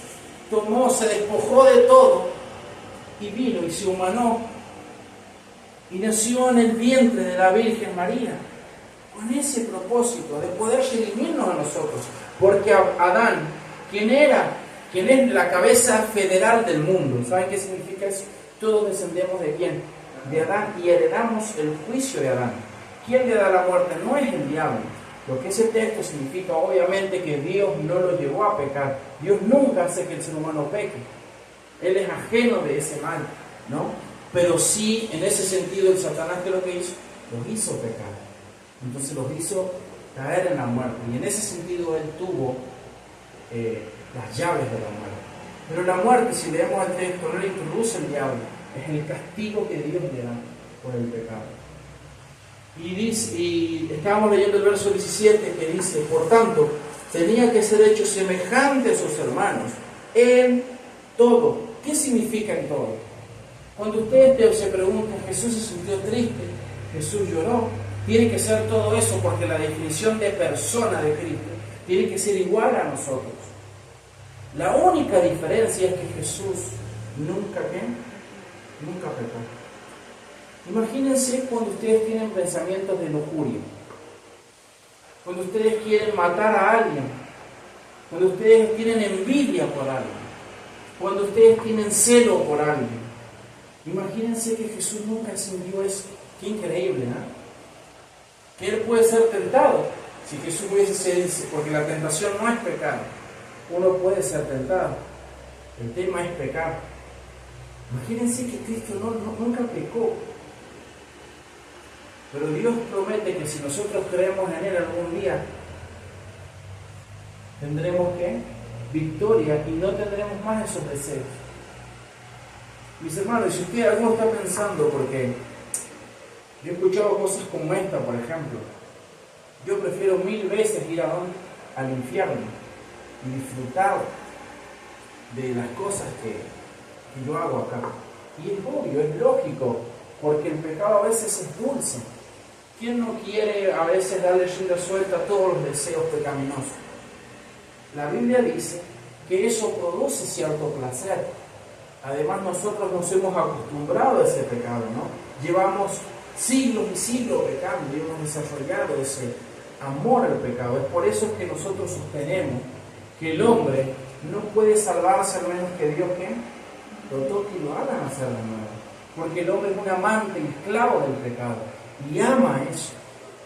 se despojó de todo y vino y se humanó y nació en el vientre de la Virgen María, con ese propósito de poder redimirnos a nosotros. Porque Adán, quien es la cabeza federal del mundo, ¿saben qué significa eso? Todos descendemos de ¿quién? De Adán, y heredamos el juicio de Adán. ¿Quién le da la muerte? No es el diablo. Lo que ese texto significa, obviamente, que Dios no lo llevó a pecar. Dios nunca hace que el ser humano peque. Él es ajeno de ese mal, ¿no? Pero sí, en ese sentido, el Satanás, ¿qué es lo que hizo? Los hizo pecar. Entonces los hizo caer en la muerte. Y en ese sentido, Él tuvo las llaves de la muerte. Pero la muerte, si leemos el texto, no le introduce el diablo. Es el castigo que Dios le da por el pecado. Y estábamos leyendo el verso 17 que dice: por tanto, tenía que ser hecho semejante a sus hermanos en todo. ¿Qué significa en todo? Cuando ustedes se preguntan, Jesús se sintió triste, Jesús lloró, tiene que ser todo eso, porque la definición de persona de Cristo tiene que ser igual a nosotros. La única diferencia es que Jesús nunca pecó. Imagínense cuando ustedes tienen pensamientos de lujuria, cuando ustedes quieren matar a alguien, cuando ustedes tienen envidia por alguien, cuando ustedes tienen celo por alguien. Imagínense que Jesús nunca sintió eso. Qué increíble, ¿no? Que Él puede ser tentado. Si Jesús hubiese sido, porque la tentación no es pecado, uno puede ser tentado. El tema es pecar. Imagínense que Cristo nunca pecó. Pero Dios promete que si nosotros creemos en Él algún día, tendremos ¿qué? Victoria, y no tendremos más esos deseos. Mis hermanos, si usted alguno está pensando, porque yo he escuchado cosas como esta, por ejemplo, Yo prefiero 1000 veces ir al infierno y disfrutar de las cosas que yo hago acá. Y es obvio, es lógico, porque el pecado a veces es dulce. ¿Quién no quiere a veces darle rienda suelta a todos los deseos pecaminosos? La Biblia dice que eso produce cierto placer. Además, nosotros nos hemos acostumbrado a ese pecado, ¿no? Llevamos siglos y siglos pecando y hemos desarrollado ese amor al pecado. Es por eso que nosotros sostenemos que el hombre no puede salvarse al menos que Dios lo toque y lo haga nacer de nuevo. Porque el hombre es un amante y esclavo del pecado y ama eso.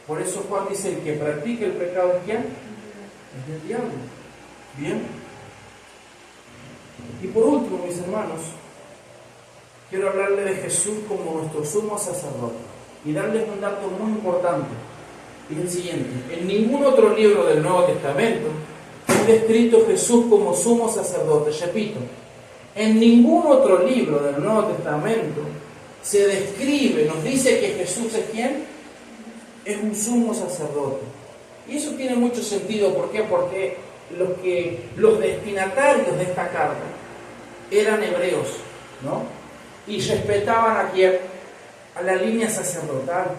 Por eso Juan dice: el que practica el pecado es ¿quién? Es del diablo. Bien. Y por último, mis hermanos, quiero hablarle de Jesús como nuestro sumo sacerdote y darles un dato muy importante. Y es el siguiente: en ningún otro libro del Nuevo Testamento es descrito Jesús como sumo sacerdote. Repito, en ningún otro libro del Nuevo Testamento se describe, nos dice que Jesús es ¿quién? Es un sumo sacerdote. Y eso tiene mucho sentido. ¿Por qué? Porque los destinatarios de esta carta eran hebreos, ¿no? Y respetaban a quién, a la línea sacerdotal,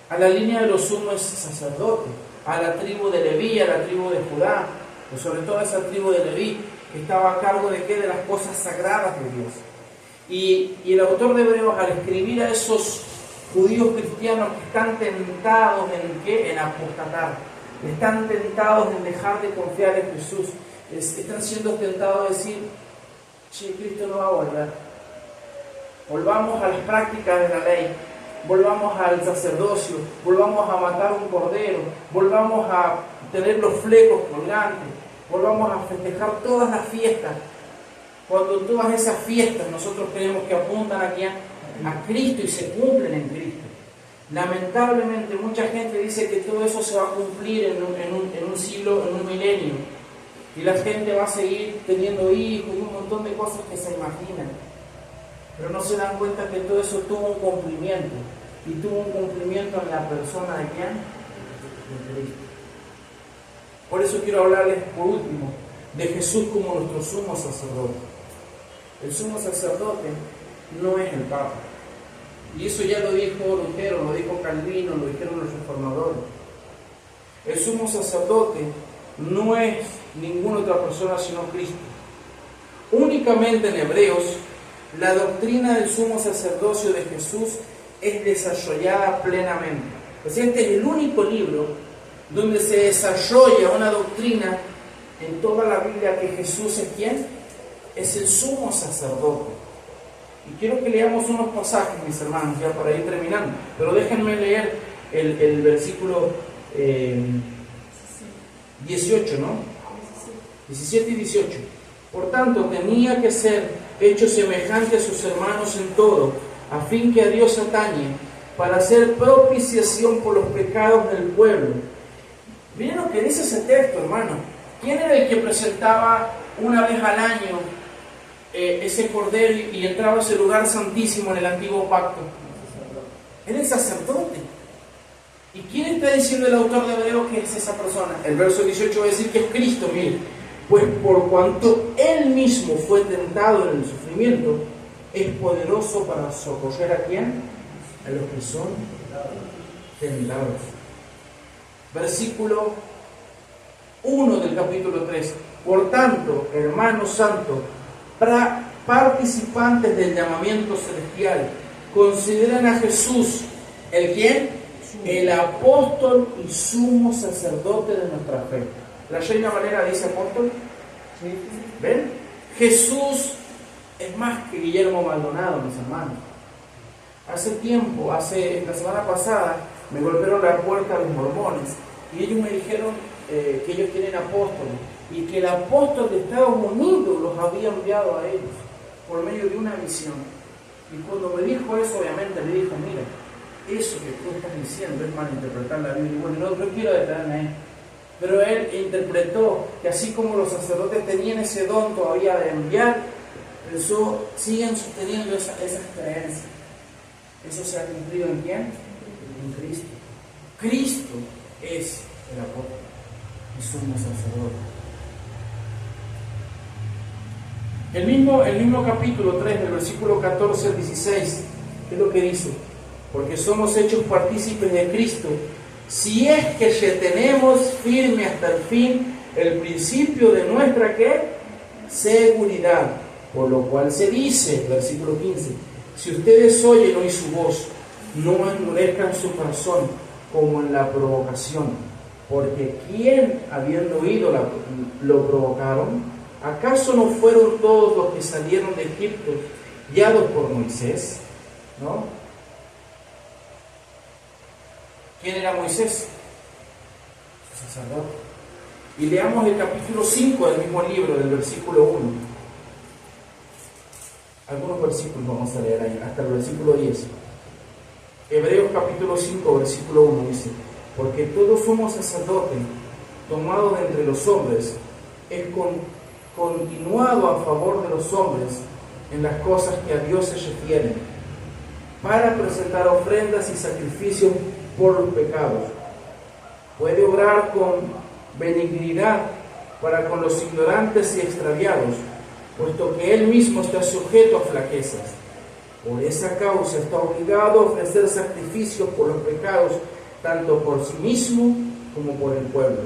a la línea de los sumos sacerdotes, a la tribu de Leví, a la tribu de Judá, pero sobre todo a esa tribu de Leví que estaba a cargo de qué, de las cosas sagradas de Dios. Y el autor de Hebreos, al escribir a esos judíos cristianos que están tentados en qué, en apostatar, están tentados en dejar de confiar en Jesús, están siendo tentados a decir: che, Cristo no va a volver, volvamos a las prácticas de la ley, volvamos al sacerdocio, volvamos a matar un cordero, volvamos a tener los flecos colgantes, volvamos a festejar todas las fiestas, cuando todas esas fiestas nosotros creemos que apuntan a quién, a Cristo, y se cumplen en Cristo. Lamentablemente mucha gente dice que todo eso se va a cumplir en un siglo, en un milenio, y la gente va a seguir teniendo hijos y un montón de cosas que se imaginan, pero no se dan cuenta que todo eso tuvo un cumplimiento, y tuvo un cumplimiento en la persona de quién, de Cristo. Por eso quiero hablarles por último de Jesús como nuestro sumo sacerdote. El sumo sacerdote no es el Papa. Y eso ya lo dijo Lutero, lo dijo Calvino, lo dijeron los reformadores. El sumo sacerdote no es ninguna otra persona sino Cristo. Únicamente en Hebreos, la doctrina del sumo sacerdocio de Jesús es desarrollada plenamente. Pues este es el único libro donde se desarrolla una doctrina en toda la Biblia que Jesús es ¿quién? Es el sumo sacerdote. Y quiero que leamos unos pasajes, mis hermanos, ya para ir terminando. Pero déjenme leer el versículo 18, ¿no? 17 y 18. Por tanto, tenía que ser hecho semejante a sus hermanos en todo, a fin que a Dios atañe, para hacer propiciación por los pecados del pueblo. Miren lo que dice ese texto, hermano. ¿Quién era el que presentaba una vez al año ese cordero y entraba a ese lugar santísimo en el antiguo pacto? Era el sacerdote. ¿Y quién está diciendo el autor de Hebreos que es esa persona? El verso 18 va a decir que es Cristo. Mire, pues por cuanto Él mismo fue tentado en el sufrimiento, es poderoso para socorrer ¿a quién? A los que son tentados. Versículo 1 del capítulo 3. Por tanto, hermanos santos, participantes del llamamiento celestial, consideren a Jesús, ¿el quién? El apóstol y sumo sacerdote de nuestra fe. La Reina Valera dice apóstol. ¿Ven? Jesús es más que Guillermo Maldonado, mis hermanos. Hace tiempo, la semana pasada, me golpearon la puerta los mormones y ellos me dijeron que ellos tienen apóstoles y que el apóstol de Estados Unidos los había enviado a ellos por medio de una visión. Y cuando me dijo eso, obviamente le dije: mira, eso que tú estás diciendo es malinterpretar la Biblia. Y bueno, no quiero detenerme ahí, pero él interpretó que así como los sacerdotes tenían ese don todavía de enviar, eso siguen sosteniendo esas creencias. Eso se ha cumplido ¿en quién? En Cristo. Cristo es el apóstol y sumo sacerdote. El mismo capítulo 3, del versículo 14 al 16, ¿qué es lo que dice? Porque somos hechos partícipes de Cristo, si es que tenemos firme hasta el fin el principio de nuestra ¿qué? Seguridad, por lo cual se dice, versículo 15, si ustedes oyen hoy su voz, no endurezcan su corazón como en la provocación, porque ¿quién habiendo oído lo provocaron? ¿Acaso no fueron todos los que salieron de Egipto guiados por Moisés? ¿No? ¿Quién era Moisés? El sacerdote. Y leamos el capítulo 5 del mismo libro, del versículo 1. Algunos versículos vamos a leer ahí, hasta el versículo 10. Hebreos capítulo 5, versículo 1 dice: porque todos somos sacerdotes, tomados de entre los hombres, es continuado a favor de los hombres en las cosas que a Dios se refieren, para presentar ofrendas y sacrificios por los pecados. Puede obrar con benignidad para con los ignorantes y extraviados, puesto que Él mismo está sujeto a flaquezas. Por esa causa está obligado a ofrecer sacrificios por los pecados, tanto por sí mismo como por el pueblo.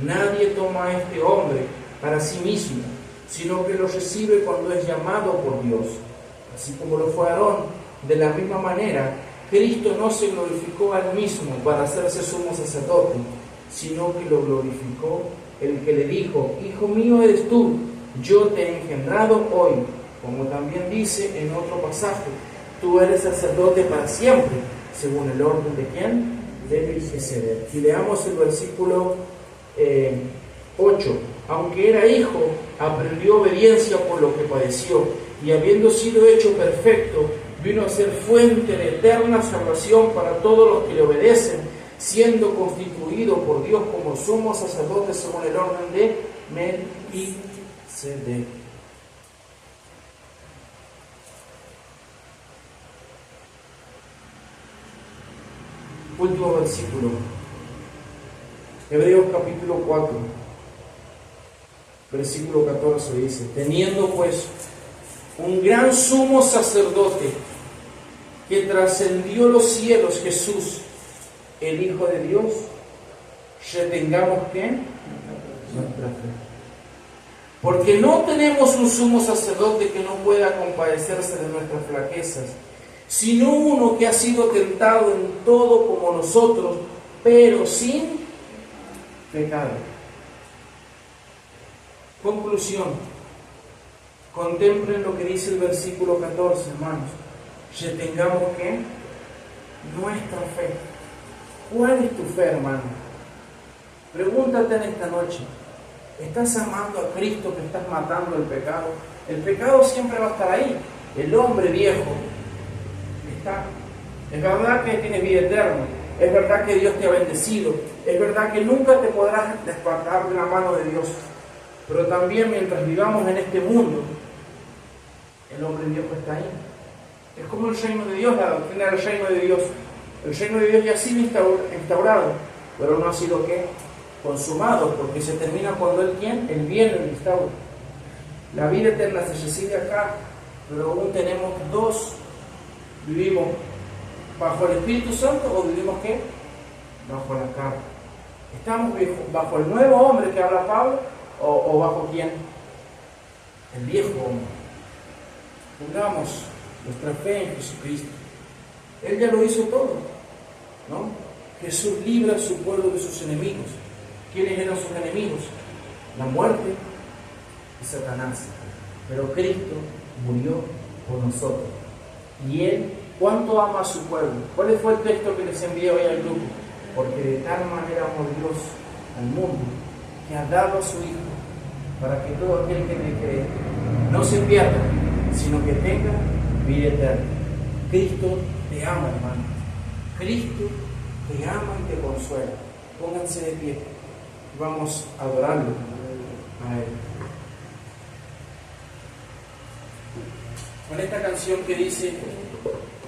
Nadie toma a este hombre para sí mismo, sino que lo recibe cuando es llamado por Dios. Así como lo fue Aarón, de la misma manera, Cristo no se glorificó a Él mismo para hacerse sumo sacerdote, sino que lo glorificó el que le dijo: Hijo mío eres tú, yo te he engendrado hoy. Como también dice en otro pasaje: tú eres sacerdote para siempre, según el orden de ¿quién? De Melquisedec. Y leamos el versículo 8. Aunque era hijo, aprendió obediencia por lo que padeció, y habiendo sido hecho perfecto, vino a ser fuente de eterna salvación para todos los que le obedecen, siendo constituido por Dios como sumo sacerdote según el orden de Melquisedec. Último versículo, Hebreos capítulo 4, versículo 14 dice: teniendo pues un gran sumo sacerdote que trascendió los cielos, Jesús, el Hijo de Dios, retengamos ¿qué? Nuestra fe. Porque no tenemos un sumo sacerdote que no pueda compadecerse de nuestras flaquezas, sino uno que ha sido tentado en todo como nosotros, pero sin pecado. Conclusión. Contemplen lo que dice el versículo 14, hermanos. Retengamos ¿qué? Nuestra fe. ¿Cuál es tu fe, hermano? Pregúntate en esta noche: ¿estás amando a Cristo que estás matando el pecado? El pecado siempre va a estar ahí. El hombre viejo está. Es verdad que tienes vida eterna. Es verdad que Dios te ha bendecido. Es verdad que nunca te podrás despartar de la mano de Dios. Pero también mientras vivamos en este mundo, el hombre viejo está ahí. Es como el reino de Dios. ¿Quién era el reino de Dios? El reino de Dios ya ha sido instaurado, pero no ha sido ¿qué? Consumado, porque se termina cuando Él ¿quién? Él viene y instaura. La vida eterna se recibe acá, pero aún tenemos dos. ¿Vivimos bajo el Espíritu Santo o vivimos ¿qué? Bajo la carne. ¿Estamos bajo el nuevo hombre que habla Pablo o bajo quién? El viejo hombre. Pongamos nuestra fe en Jesucristo. Él ya lo hizo todo, ¿no? Jesús libra a su pueblo de sus enemigos. ¿Quiénes eran sus enemigos? La muerte y Satanás. Pero Cristo murió por nosotros. Y Él, ¿cuánto ama a su pueblo? ¿Cuál fue el texto que les envié hoy al grupo? Porque de tal manera amó Dios al mundo, que ha dado a su Hijo, para que todo aquel que le cree no se pierda, sino que tenga vida eterna. Cristo te ama, hermano. Cristo te ama y te consuela. Pónganse de pie. Vamos a adorarlo a Él. Con esta canción que dice: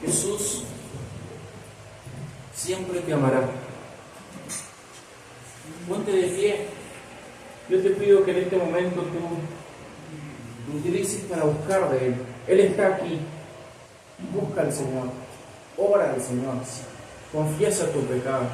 Jesús siempre te amará. Yo te pido que en este momento tú utilices para buscar de Él. Él está aquí. Busca al Señor. Ora al Señor. Confiesa tu pecado.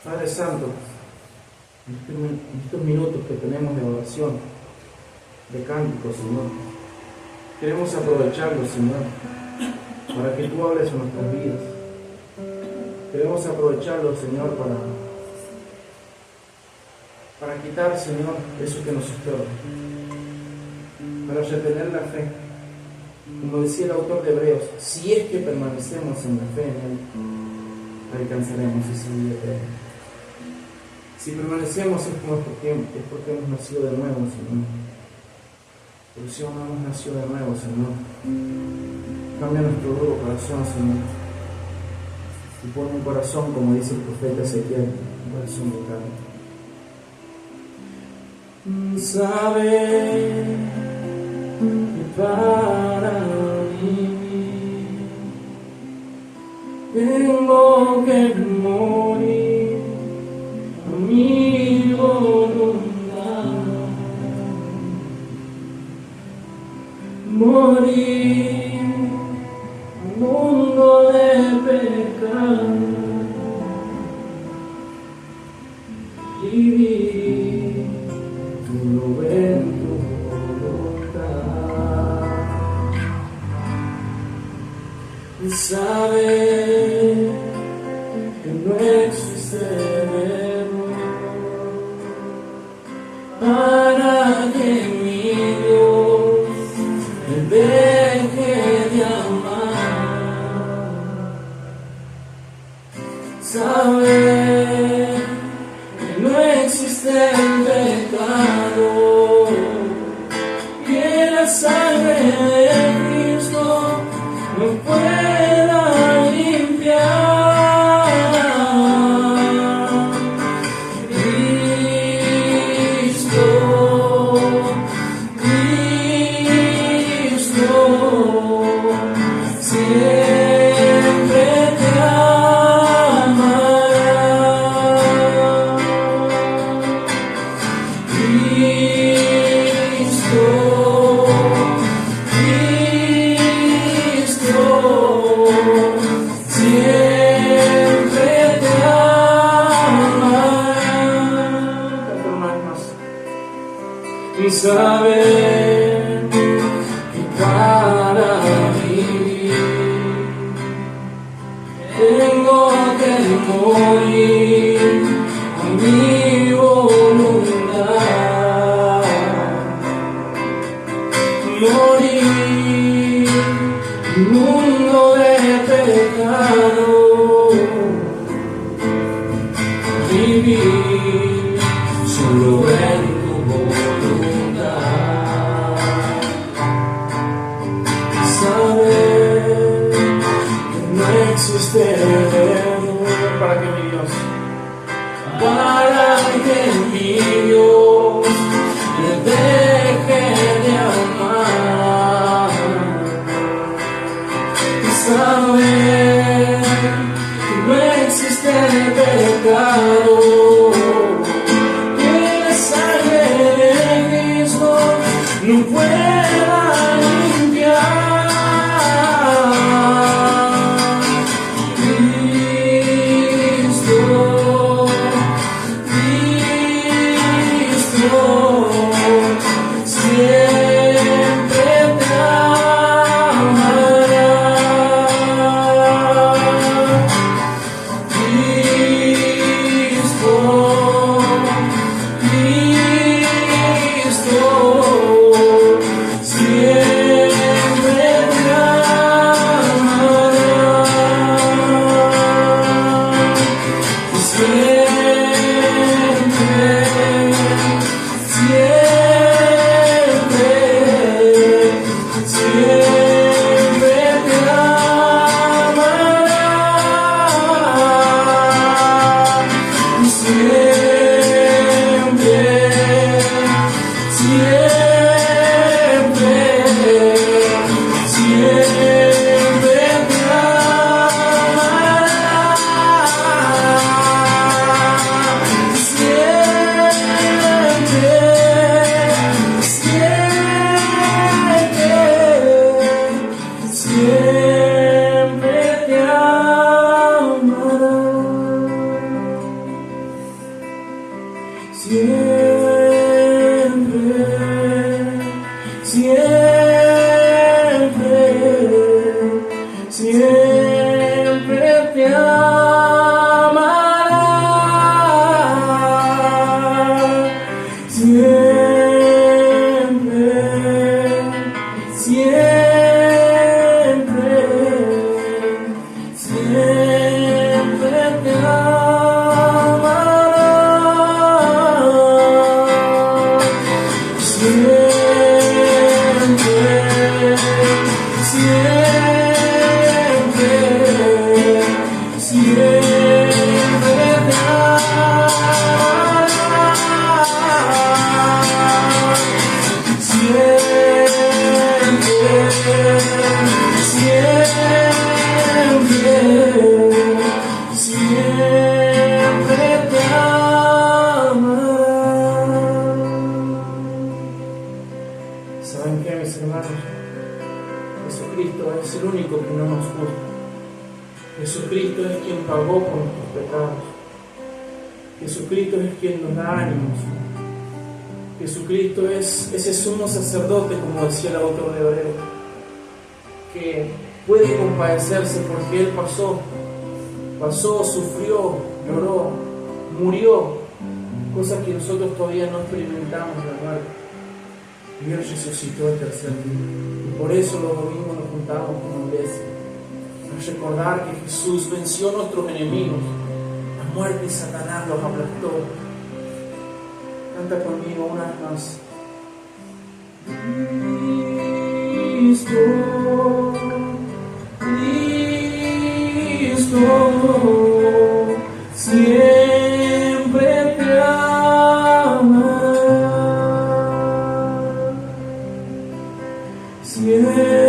Padre Santo, en estos minutos que tenemos de oración, de cántico, Señor, queremos aprovecharlo, Señor, para que tú hables en nuestras vidas. Queremos aprovecharlo, Señor, para quitar, Señor, eso que nos estorba, para retener la fe. Como decía el autor de Hebreos, si es que permanecemos en la fe en Él, alcanzaremos esa vida eterna. Si permanecemos es porque hemos nacido de nuevo, Señor. Porque si aún no hemos nacido de nuevo, Señor, cambia nuestro duro corazón, Señor, y pon un corazón, como dice el profeta Ezequiel, un corazón de carne. Sabe que para vivir tengo que morir a mi voluntad, morir al mundo de pecado, vivir solo en tu voluntad. Y saber que no existe error para que mi Dios me deje de amar. Saber que no existe pecado, que la sangre de Cristo no pueda limpiar. Cristo, siempre te amará. Cristo, siempre te amará. Canta una vez más. Y saber que para vivir tengo que morir a mi voluntad, morir un mundo de pecado, vivir solo en tu voluntad. Saber que no existe error para que mi Dios, para que mi Dios me deje de amar. Saber que no existe pecado, que la sangre de Cristo no pueda limpiar. Siempre te amará. Cristo, siempre siempre, siempre te amará, siempre, siempre, siempre te amará, siempre, siempre, siempre te amará, siempre te amará. ¿Saben qué, mis hermanos? Jesucristo es el único que no nos juzga. Jesucristo es quien pagó por nuestros pecados. Jesucristo es quien nos da ánimos. Jesucristo es ese sumo sacerdote, como decía el autor de Hebreos, que puede compadecerse porque Él pasó, sufrió, lloró, murió, cosa que nosotros todavía no experimentamos la muerte. Y Él resucitó el tercer día. Y por eso los domingos nos juntamos como iglesia, para recordar que Jesús venció a nuestros enemigos. La muerte y Satanás los aplastó. Canta conmigo una vez más. Cristo, Cristo, siempre te ama, siempre.